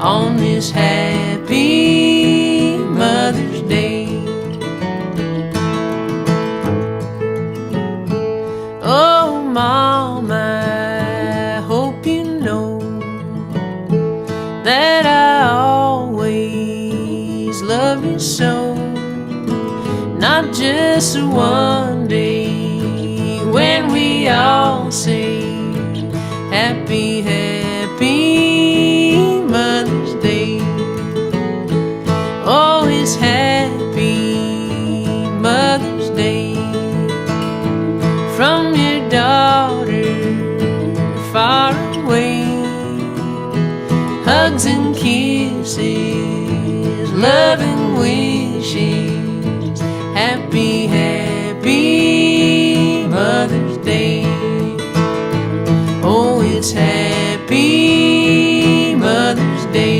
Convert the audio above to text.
on this happy Mother's Day. Oh, Mom, I hope you know that I always love you so. Not just one day when we all say happy, happy Mother's Day. Oh, it's happy Mother's Day from your daughter far away. Hugs and kisses, loving wishes, happy, happy Mother's Day. Oh, it's happy